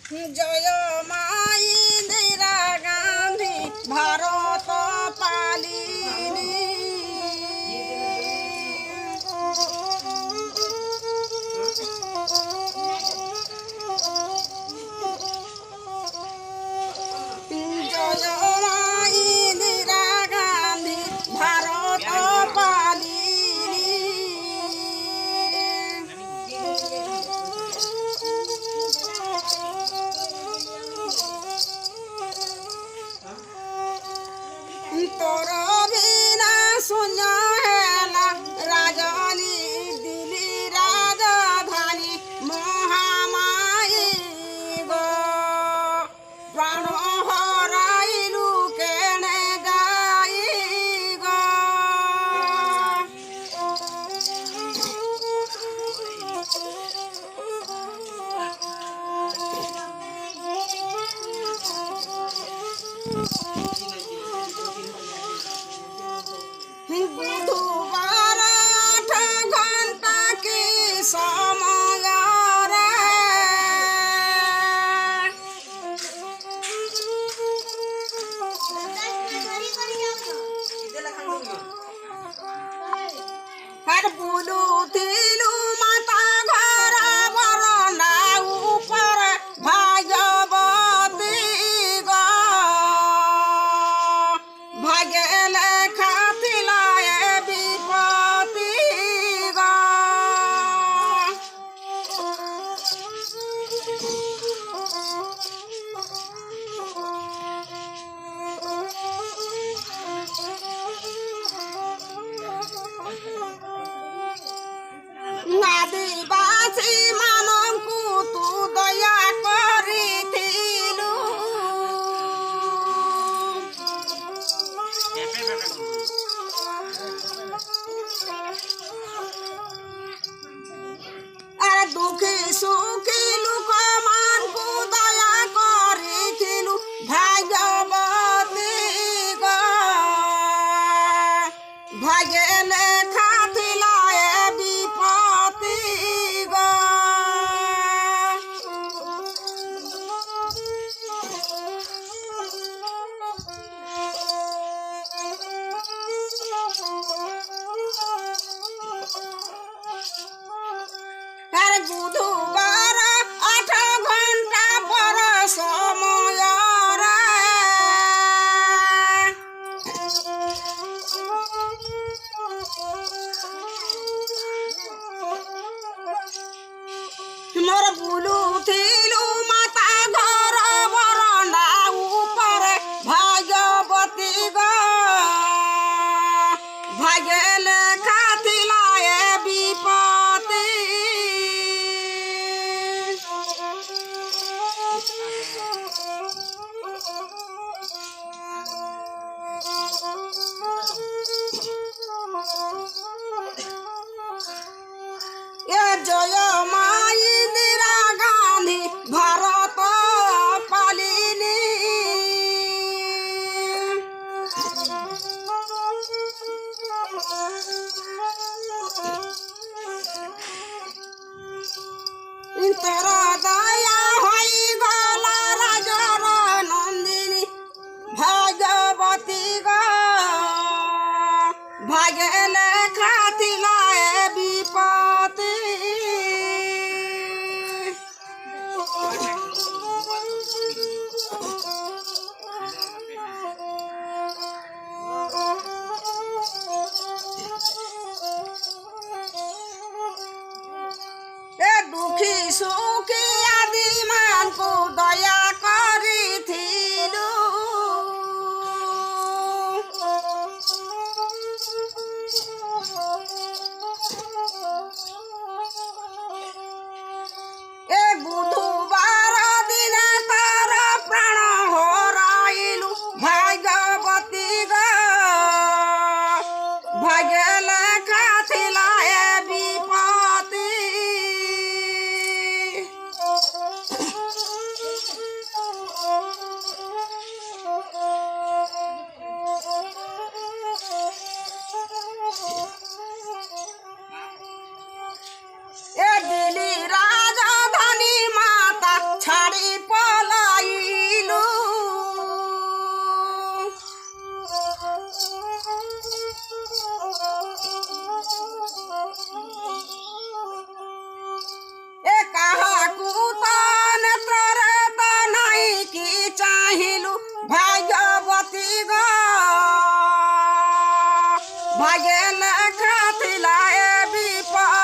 জয় মা ইন্দিরা গান্ধী ভারত পালিনী। জয় মা ইন্দিরা গান্ধী ভারত পালিনী। তোর বিনা শূন্য হেলা রাজনী দিল্লী রাজধানী মহামায়ী গো প্রাণ হরাইলু কেনে যাই গো। বুধবার 8 ঘন্টা কি সময় রে আর বুলুথিলু মাতা ঘর বরনা উপর ভাগবতী গো ভাগে লেখা ଥିଲା এ বিপত্তি গো। আদিবাসী ମାନଙ୍କୁ ତୁ ଦୟା କରିଥିଲୁ। আরে দুঃখী সুখী ଲୋକମାନଙ୍କୁ ଦୟା କରିଥିଲୁ ଭାଗବତୀ ଗো ଭାଗ୍ୟ ଲେଖା ଥିଲା ଏ ବିପତ୍ତି ଗো। আরে বুধবার 8 ঘন্টা পর সময় রে মোর বুলুথিলু মাতা ঘর বরনা উপরে ভাগবতী গো ভাগ্য লেখা ଥିଲା এ বিপত্তি। এ জয় মা ইন্দিরা গান্ধী ভারত পালিনী। তোর দয়া হইগল রাজর নন্দিনী ভাগবতী গো ভাগ্য লেখা ଥିଲା এ বিপত্তি। এ দুঃখী সুখী আদিମାନଙ୍କୁ ଦୟା କରିଥିଲୁ। এ বুধবার দিনে তার প্রাণ হরাইলু ভাগবতী গো ভাগ্য লেখা ଥିଲା এ বিপত্তি। ଭାଗେ ଲେଖା ଥିଲା ଏ ବିପଦ